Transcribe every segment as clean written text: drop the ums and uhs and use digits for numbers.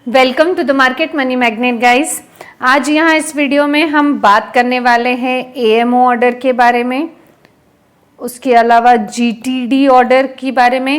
Welcome to the market money magnet guys. आज यहाँ इस वीडियो में हम बात करने वाले हैं एएमओ ऑर्डर के बारे में, उसके अलावा जीटीडी ऑर्डर के बारे में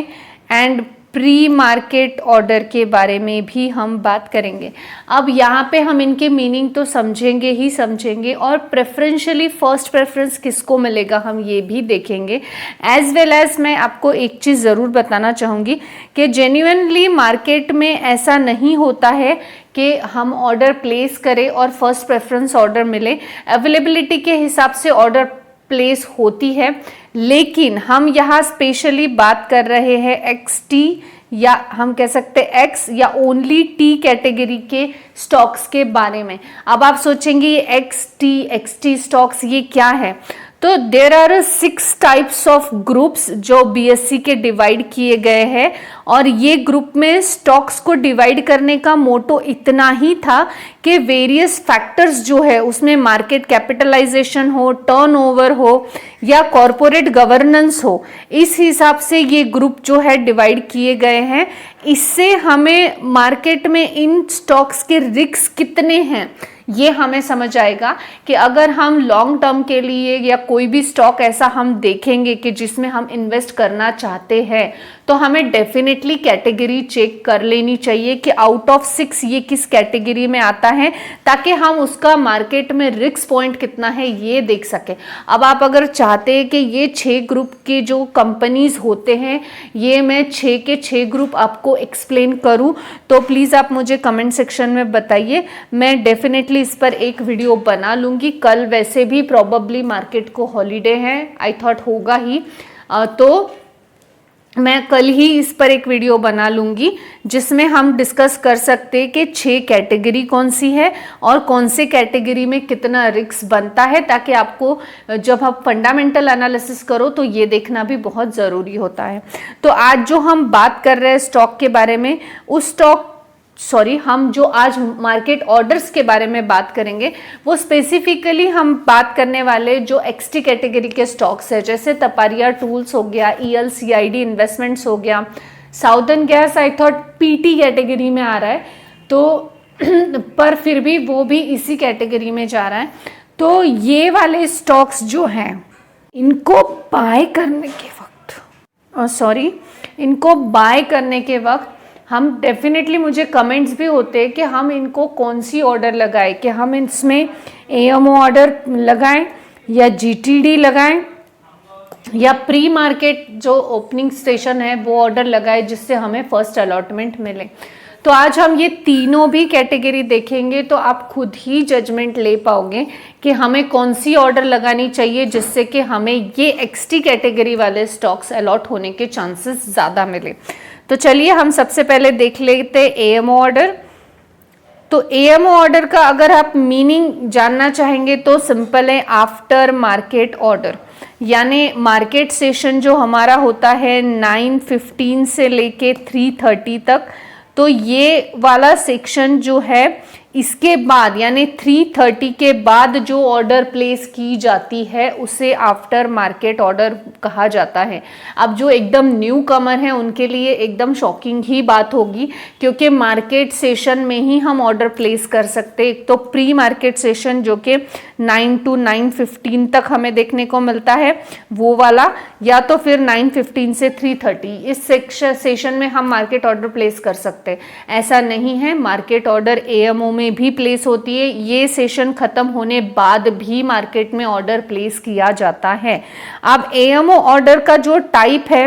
एंड प्री मार्केट ऑर्डर के बारे में भी हम बात करेंगे। अब यहाँ पे हम इनके मीनिंग तो समझेंगे ही समझेंगे और प्रेफरेंशियली फर्स्ट प्रेफरेंस किसको मिलेगा हम ये भी देखेंगे। एज वेल एज मैं आपको एक चीज़ ज़रूर बताना चाहूँगी कि जेन्युइनली मार्केट में ऐसा नहीं होता है कि हम ऑर्डर प्लेस करें और फर्स्ट प्रेफरेंस ऑर्डर मिले। अवेलेबिलिटी के हिसाब से ऑर्डर प्लेस होती है, लेकिन हम यहाँ स्पेशली बात कर रहे हैं एक्सटी या हम कह सकते हैं एक्स या ओनली टी कैटेगरी के स्टॉक्स के बारे में। अब आप सोचेंगे ये एक्सटी स्टॉक्स ये क्या है, तो there are 6 types of groups जो बीएससी के डिवाइड किए गए हैं और ये ग्रुप में स्टॉक्स को डिवाइड करने का मोटो इतना ही था कि वेरियस फैक्टर्स जो है उसमें मार्केट कैपिटलाइजेशन हो, टर्नओवर हो या कॉरपोरेट गवर्नेंस हो, इस हिसाब से ये ग्रुप जो है डिवाइड किए गए हैं। इससे हमें मार्केट में इन स्टॉक्स के रिस्क कितने हैं ये हमें समझ आएगा कि अगर हम लॉन्ग टर्म के लिए या कोई भी स्टॉक ऐसा हम देखेंगे कि जिसमें हम इन्वेस्ट करना चाहते हैं तो हमें डेफिनेटली कैटेगरी चेक कर लेनी चाहिए कि आउट ऑफ 6 ये किस कैटेगरी में आता है, ताकि हम उसका मार्केट में रिस्क पॉइंट कितना है ये देख सके। अब आप अगर चाहते हैं कि ये 6 ग्रुप के जो कंपनीज होते हैं ये मैं 6 के 6 ग्रुप आपको एक्सप्लेन करूं तो प्लीज़ आप मुझे कमेंट सेक्शन में बताइए। मैं डेफिनेटली इस पर एक वीडियो बना लूँगी। कल वैसे भी प्रॉबेबली मार्केट को हॉलीडे है, आई थॉट होगा ही, तो मैं कल ही इस पर एक वीडियो बना लूँगी जिसमें हम डिस्कस कर सकते हैं कि 6 कैटेगरी कौन सी है और कौन से कैटेगरी में कितना रिस्क बनता है, ताकि आपको जब आप फंडामेंटल एनालिसिस करो तो ये देखना भी बहुत ज़रूरी होता है। तो आज जो हम बात कर रहे हैं स्टॉक के बारे में, हम जो आज मार्केट ऑर्डर्स के बारे में बात करेंगे वो स्पेसिफिकली हम बात करने वाले जो एक्सटी कैटेगरी के स्टॉक्स है, जैसे तपारिया टूल्स हो गया, ELCID इन्वेस्टमेंट्स हो गया, southern gas I thought PT category में आ रहा है तो पर फिर भी वो भी इसी कैटेगरी में जा रहा है। तो ये वाले स्टॉक्स जो हैं इनको बाय करने के वक्त हम डेफिनेटली, मुझे कमेंट्स भी होते हैं कि हम इनको कौन सी ऑर्डर लगाएं, कि हम इसमें एएमओ ऑर्डर लगाएं या जीटीडी लगाएं या प्री मार्केट जो ओपनिंग स्टेशन है वो ऑर्डर लगाएं जिससे हमें फर्स्ट अलॉटमेंट मिले। तो आज हम ये तीनों भी कैटेगरी देखेंगे तो आप खुद ही जजमेंट ले पाओगे कि हमें कौन सी ऑर्डर लगानी चाहिए जिससे कि हमें ये एक्सटी कैटेगरी वाले स्टॉक्स अलॉट होने के चांसेस ज़्यादा मिले। तो चलिए हम सबसे पहले देख लेते एएमओ ऑर्डर। तो एएमओ ऑर्डर का अगर आप मीनिंग जानना चाहेंगे तो सिंपल है, आफ्टर मार्केट ऑर्डर, यानी मार्केट सेशन जो हमारा होता है 9:15 से लेके 3:30 तक, तो ये वाला सेक्शन जो है इसके बाद यानी 3:30 के बाद जो ऑर्डर प्लेस की जाती है उसे आफ्टर मार्केट ऑर्डर कहा जाता है। अब जो एकदम न्यू कमर हैं उनके लिए एकदम शॉकिंग ही बात होगी, क्योंकि मार्केट सेशन में ही हम ऑर्डर प्लेस कर सकते हैं। एक तो प्री मार्केट सेशन जो कि 9 to 9:15 तक हमें देखने को मिलता है वो वाला, या तो फिर 9:15 से 3:30 इस सेशन में हम मार्केट ऑर्डर प्लेस कर सकते हैं। ऐसा नहीं है, मार्केट ऑर्डर एएमओ में भी प्लेस होती है, ये सेशन खत्म होने बाद भी मार्केट में ऑर्डर प्लेस किया जाता है। अब एएमओ ऑर्डर का जो टाइप है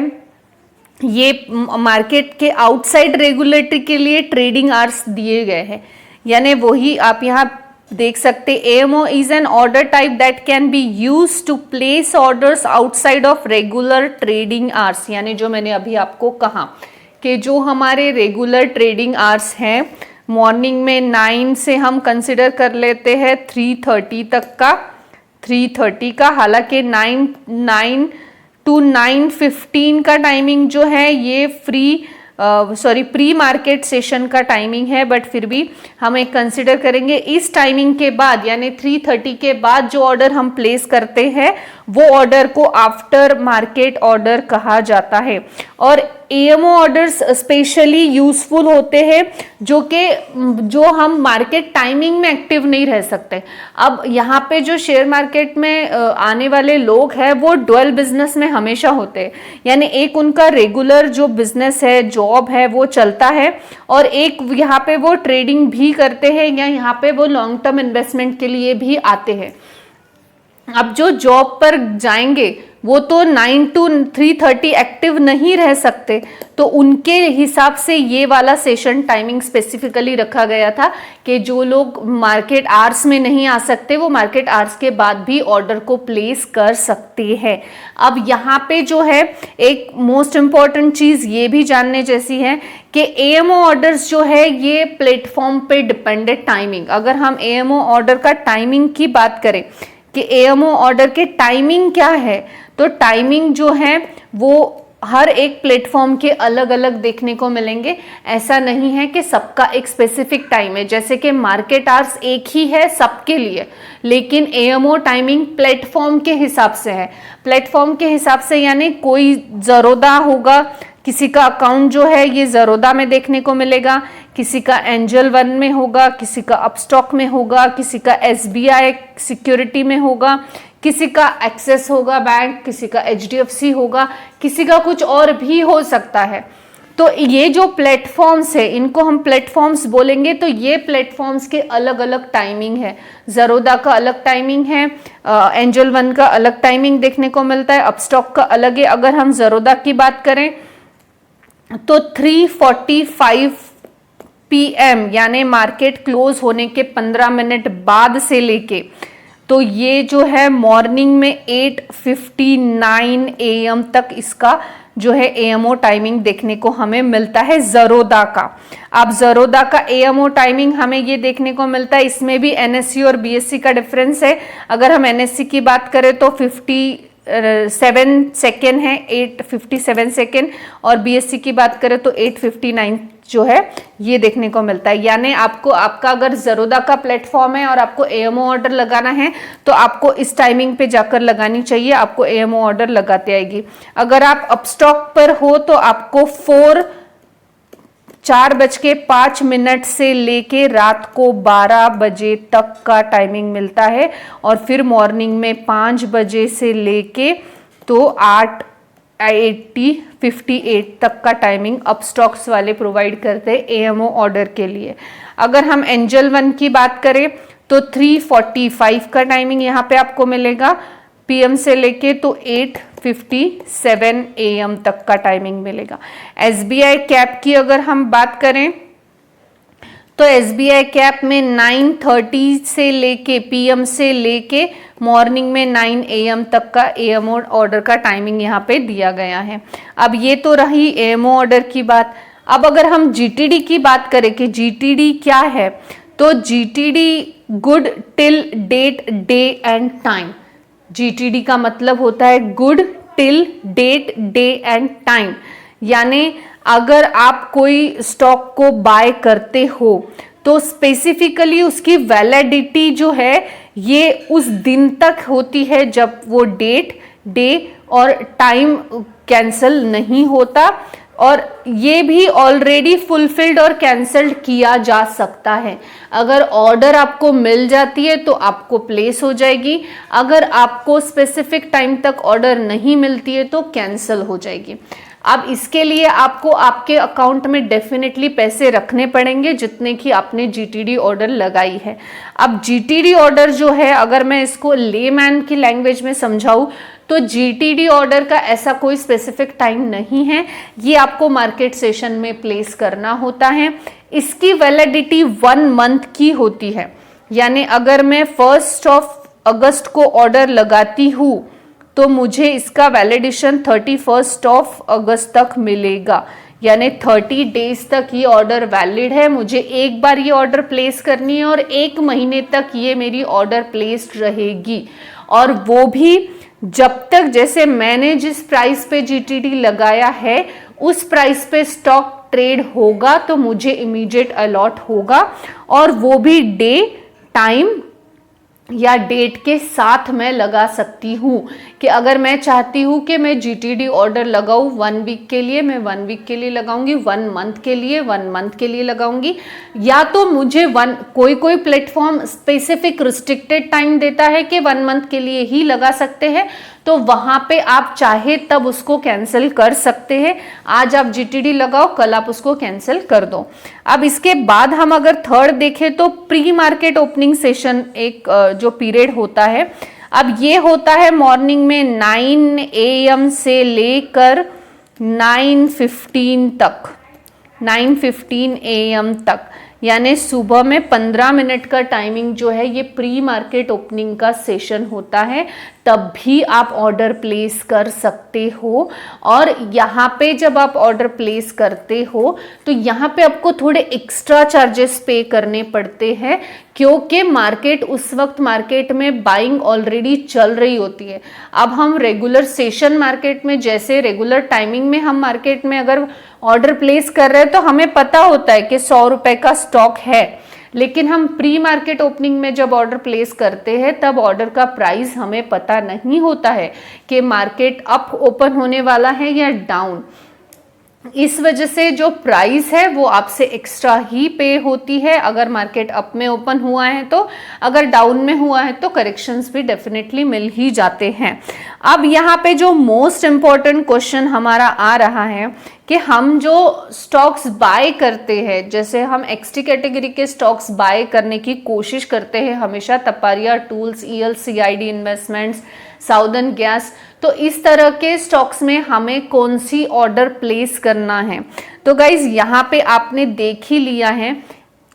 ये मार्केट के आउटसाइड रेगुलेटरी के लिए ट्रेडिंग आवर्स दिए गए हैं, यानी वही आप यहाँ देख सकते। AMO is an order type that can be use to place orders outside of regular trading hours, यानी जो मैंने अभी आपको कहा कि जो हमारे रेगुलर ट्रेडिंग आवर्स हैं मॉर्निंग में 9 से हम कंसिडर कर लेते हैं 3:30 तक का, 3:30 का, हालांकि 9 to 9:15 का टाइमिंग जो है ये फ्री प्री मार्केट सेशन का टाइमिंग है, बट फिर भी हम एक कंसिडर करेंगे इस टाइमिंग के बाद, यानी 3:30 के बाद जो ऑर्डर हम प्लेस करते हैं वो ऑर्डर को आफ्टर मार्केट ऑर्डर कहा जाता है। और एएमओ ऑर्डर्स स्पेशली यूजफुल होते हैं जो हम मार्केट टाइमिंग में एक्टिव नहीं रह सकते। अब यहाँ पे जो शेयर मार्केट में आने वाले लोग हैं वो डुअल बिजनेस में हमेशा होते हैं, यानी एक उनका रेगुलर जो बिजनेस है, जॉब है, वो चलता है, और एक यहाँ पे वो ट्रेडिंग भी करते हैं या यहाँ पे वो लॉन्ग टर्म इन्वेस्टमेंट के लिए भी आते हैं। अब जो जॉब पर जाएंगे वो तो 9 to 3:30 एक्टिव नहीं रह सकते, तो उनके हिसाब से ये वाला सेशन टाइमिंग स्पेसिफिकली रखा गया था कि जो लोग मार्केट आवर्स में नहीं आ सकते वो मार्केट आवर्स के बाद भी ऑर्डर को प्लेस कर सकते हैं। अब यहाँ पे जो है एक मोस्ट इम्पॉर्टेंट चीज़ ये भी जानने जैसी है कि एएमओ ऑर्डर्स जो है ये प्लेटफॉर्म पे डिपेंडेंट टाइमिंग, अगर हम एएमओ ऑर्डर का टाइमिंग की बात करें कि एएमओ ऑर्डर के टाइमिंग क्या है, तो टाइमिंग जो है वो हर एक प्लेटफॉर्म के अलग अलग देखने को मिलेंगे। ऐसा नहीं है कि सबका एक स्पेसिफिक टाइम है, जैसे कि मार्केट आवर्स एक ही है सबके लिए, लेकिन एएमओ टाइमिंग प्लेटफॉर्म के हिसाब से है। प्लेटफॉर्म के हिसाब से यानी कोई ज़रोदा होगा, किसी का अकाउंट जो है ये ज़रोदा में देखने को मिलेगा, किसी का एंजल वन में होगा, किसी का अपस्टॉक में होगा, किसी का एसबीआई सिक्योरिटी में होगा, किसी का एक्सेस होगा बैंक, किसी का एचडीएफसी होगा, किसी का कुछ और भी हो सकता है। तो ये जो प्लेटफॉर्म्स है इनको हम प्लेटफॉर्म्स बोलेंगे। तो ये प्लेटफॉर्म्स के अलग अलग टाइमिंग है, ज़रोदा का अलग टाइमिंग है, एंजल वन का अलग टाइमिंग देखने को मिलता है, अपस्टॉक का अलग है। अगर हम ज़रोदा की बात करें तो 3:45 PM यानी मार्केट क्लोज होने के 15 मिनट बाद से लेके, तो ये जो है मॉर्निंग में 8:59 AM तक इसका जो है एएमओ टाइमिंग देखने को हमें मिलता है ज़रोदा का। अब ज़रोदा का एएमओ टाइमिंग हमें ये देखने को मिलता है, इसमें भी एनएससी और बीएससी का डिफरेंस है। अगर हम एनएससी की बात करें तो 57 सेकेंड है, 8:57 सेकेंड, और बीएससी की बात करें तो 8:59 जो है ये देखने को मिलता है। यानी आपका अगर ज़रोदा का प्लेटफॉर्म है और आपको एएमओ ऑर्डर लगाना है तो आपको इस टाइमिंग पे जाकर लगानी चाहिए, आपको एएमओ ऑर्डर लगाते आएगी। अगर आप अपस्टॉक पर हो तो आपको 4:05 से लेके रात को 12 बजे तक का टाइमिंग मिलता है, और फिर मॉर्निंग में 5 बजे से लेके तो 8:58 तक का टाइमिंग अपस्टॉक्स वाले प्रोवाइड करते हैं एएमओ ऑर्डर के लिए। अगर हम एंजल वन की बात करें तो 3:45 का टाइमिंग यहाँ पे आपको मिलेगा पीएम से लेके तो 8:57 AM तक का टाइमिंग मिलेगा। एसबीआई कैप की अगर हम बात करें तो एसबीआई कैप में 9:30 से लेके पीएम से लेके मॉर्निंग में 9 AM तक का एएमओ ऑर्डर का टाइमिंग यहाँ पे दिया गया है। अब ये तो रही एएमओ ऑर्डर की बात। अब अगर हम जीटीडी की बात करें कि जीटीडी क्या है, तो GTD good till date day and time. GTD का मतलब होता है good till date day and time, यानी अगर आप कोई स्टॉक को बाय करते हो तो स्पेसिफिकली उसकी वैलिडिटी जो है ये उस दिन तक होती है जब वो डेट, डे और टाइम कैंसिल नहीं होता, और ये भी ऑलरेडी फुलफिल्ड और कैंसल्ड किया जा सकता है। अगर ऑर्डर आपको मिल जाती है तो आपको प्लेस हो जाएगी, अगर आपको स्पेसिफिक टाइम तक ऑर्डर नहीं मिलती है तो कैंसिल हो जाएगी। अब इसके लिए आपको आपके अकाउंट में डेफिनेटली पैसे रखने पड़ेंगे जितने की आपने जीटीडी ऑर्डर लगाई है। अब जीटीडी ऑर्डर जो है, अगर मैं इसको लेमैन की लैंग्वेज में समझाऊं तो जीटीडी ऑर्डर का ऐसा कोई स्पेसिफिक टाइम नहीं है, ये आपको मार्केट सेशन में प्लेस करना होता है। इसकी वैलिडिटी 1 मंथ की होती है, यानी अगर मैं 1 अगस्त को ऑर्डर लगाती हूँ तो मुझे इसका वैलिडेशन 31 अगस्त तक मिलेगा, यानी 30 डेज तक ये ऑर्डर वैलिड है। मुझे एक बार ये ऑर्डर प्लेस करनी है और 1 महीने तक ये मेरी ऑर्डर प्लेस्ड रहेगी, और वो भी जब तक जैसे मैंने जिस प्राइस पे जीटीडी लगाया है उस प्राइस पे स्टॉक ट्रेड होगा तो मुझे इमीडिएट अलॉट होगा, और वो भी डे, टाइम या डेट के साथ मैं लगा सकती हूँ। कि अगर मैं चाहती हूँ कि मैं जीटीडी ऑर्डर लगाऊँ 1 वीक के लिए, मैं 1 वीक के लिए लगाऊंगी, 1 मंथ के लिए 1 मंथ के लिए लगाऊंगी, या तो मुझे कोई प्लेटफॉर्म स्पेसिफिक रिस्ट्रिक्टेड टाइम देता है कि 1 मंथ के लिए ही लगा सकते हैं, तो वहां पे आप चाहे तब उसको कैंसिल कर सकते हैं। आज आप जीटीडी लगाओ, कल आप उसको कैंसिल कर दो। अब इसके बाद हम अगर थर्ड देखें तो प्री मार्केट ओपनिंग सेशन एक जो पीरियड होता है, अब ये होता है मॉर्निंग में 9 AM से लेकर 9:15 तक, 9:15 AM तक, यानी सुबह में 15 मिनट का टाइमिंग जो है ये प्री मार्केट ओपनिंग का सेशन होता है, तब भी आप ऑर्डर प्लेस कर सकते हो। और यहाँ पे जब आप ऑर्डर प्लेस करते हो तो यहाँ पे आपको थोड़े एक्स्ट्रा चार्जेस पे करने पड़ते हैं, क्योंकि मार्केट उस वक्त मार्केट में बाइंग ऑलरेडी चल रही होती है। अब हम रेगुलर सेशन मार्केट में, जैसे रेगुलर टाइमिंग में हम मार्केट में अगर ऑर्डर प्लेस कर रहे हैं तो हमें पता होता है कि 100 रुपए का स्टॉक है, लेकिन हम प्री मार्केट ओपनिंग में जब ऑर्डर प्लेस करते हैं तब ऑर्डर का प्राइस हमें पता नहीं होता है कि मार्केट अप ओपन होने वाला है या डाउन। इस वजह से जो प्राइस है वो आपसे एक्स्ट्रा ही पे होती है अगर मार्केट अप में ओपन हुआ है तो, अगर डाउन में हुआ है तो करेक्शंस भी डेफिनेटली मिल ही जाते हैं। अब यहाँ पे जो मोस्ट इम्पॉर्टेंट क्वेश्चन हमारा आ रहा है कि हम जो स्टॉक्स बाय करते हैं, जैसे हम एक्सटी कैटेगरी के स्टॉक्स बाय करने की कोशिश करते हैं हमेशा, Taparia tools, ELCID investments, southern gas, तो इस तरह के स्टॉक्स में हमें कौन सी ऑर्डर प्लेस करना है। तो गाइज यहाँ पे आपने देख ही लिया है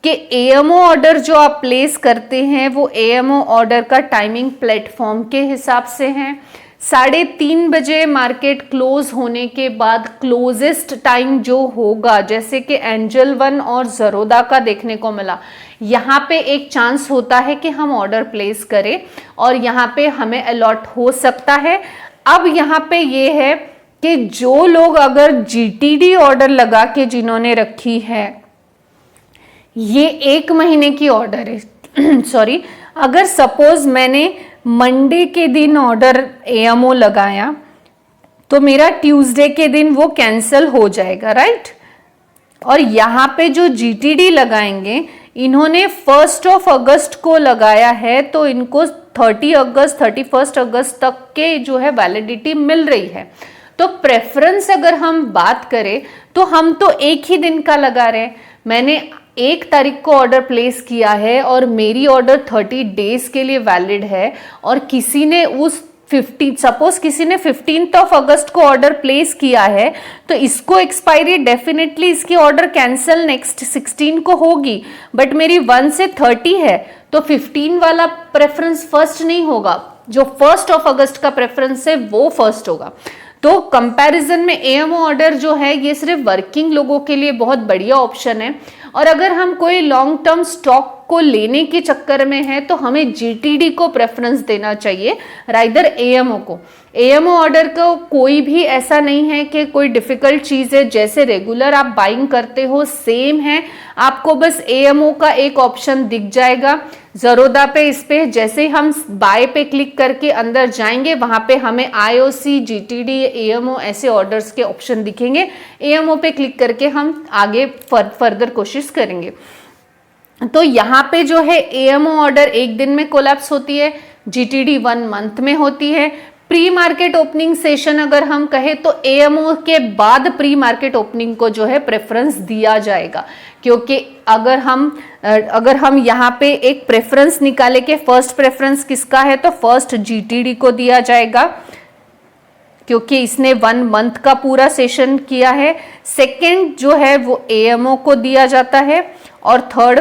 कि एएमओ ऑर्डर जो आप प्लेस करते हैं वो एएमओ ऑर्डर का टाइमिंग प्लेटफॉर्म के हिसाब से है। 3:30 बजे मार्केट क्लोज होने के बाद क्लोजेस्ट टाइम जो होगा, जैसे कि एंजल वन और जरोदा का देखने को मिला, यहाँ पे एक चांस होता है कि हम ऑर्डर प्लेस करें और यहाँ पे हमें अलॉट हो सकता है। अब यहाँ पे ये है कि जो लोग अगर जीटीडी ऑर्डर लगा के जिन्होंने रखी है, ये 1 महीने की ऑर्डर है सॉरी, अगर सपोज मैंने मंडे के दिन ऑर्डर एएमओ लगाया तो मेरा ट्यूसडे के दिन वो कैंसिल हो जाएगा, राइट। और यहाँ पे जो जीटीडी लगाएंगे, इन्होंने 1 अगस्त को लगाया है तो इनको 31 अगस्त तक के जो है वैलिडिटी मिल रही है। तो प्रेफरेंस अगर हम बात करें तो हम तो एक ही दिन का लगा रहे हैं। मैंने 1 तारीख को ऑर्डर प्लेस किया है और मेरी ऑर्डर 30 डेज के लिए वैलिड है, और किसी ने उस 15 अगस्त को ऑर्डर प्लेस किया है तो इसको एक्सपायरी डेफिनेटली इसकी ऑर्डर कैंसिल नेक्स्ट 16 को होगी, बट मेरी 1 से 30 है तो 15 वाला प्रेफरेंस फर्स्ट नहीं होगा, जो 1 अगस्त का प्रेफरेंस है वो फर्स्ट होगा। तो कंपैरिजन में एएमओ ऑर्डर जो है ये सिर्फ वर्किंग लोगों के लिए बहुत बढ़िया ऑप्शन है, और अगर हम कोई लॉन्ग टर्म स्टॉक को लेने के चक्कर में है तो हमें जीटीडी को प्रेफरेंस देना चाहिए राइदर एएमओ को। एएमओ ऑर्डर को कोई भी ऐसा नहीं है कि कोई डिफिकल्ट चीज है, जैसे रेगुलर आप बाइंग करते हो सेम है, आपको बस एएमओ का एक ऑप्शन दिख जाएगा जरोदा पे। इस पे जैसे हम बाय पे क्लिक करके अंदर जाएंगे वहां पे हमें आईओसी, जीटीडी, एएमओ ऐसे ऑर्डर्स के ऑप्शन दिखेंगे। एएमओ पे क्लिक करके हम आगे फर्दर कोशिश करेंगे। तो यहाँ पे जो है एएमओ ऑर्डर 1 दिन में कोलैप्स होती है, जीटीडी 1 मंथ में होती है। प्री मार्केट ओपनिंग सेशन अगर हम कहें तो एएमओ के बाद प्री मार्केट ओपनिंग को जो है प्रेफरेंस दिया जाएगा, क्योंकि अगर हम यहाँ पे एक प्रेफरेंस निकाले कि फर्स्ट प्रेफरेंस किसका है तो फर्स्ट जीटीडी को दिया जाएगा, क्योंकि इसने 1 मंथ का पूरा सेशन किया है। सेकंड जो है वो एएमओ को दिया जाता है, और थर्ड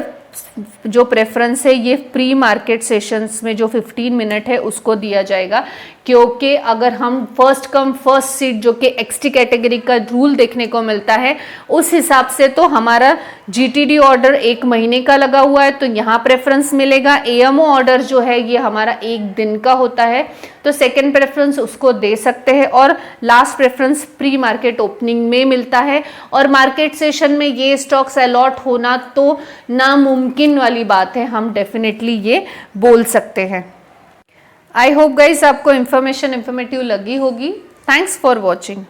जो प्रेफरेंस है ये प्री मार्केट सेशंस में जो 15 मिनट है उसको दिया जाएगा, क्योंकि अगर हम फर्स्ट कम फर्स्ट सीट जो कि एक्सटी कैटेगरी का रूल देखने को मिलता है उस हिसाब से तो हमारा जीटीडी ऑर्डर 1 महीने का लगा हुआ है, तो यहाँ प्रेफरेंस मिलेगा। एएमओ ऑर्डर जो है ये हमारा 1 दिन का होता है, तो सेकंड प्रेफरेंस उसको दे सकते हैं और last preference pre market opening में मिलता है। और मार्केट सेशन में ये स्टॉक्स अलॉट होना तो नामुमकिन वाली बात है, हम डेफिनेटली ये बोल सकते हैं। आई होप गाइस आपको इन्फॉर्मेटिव लगी होगी। Thanks for watching.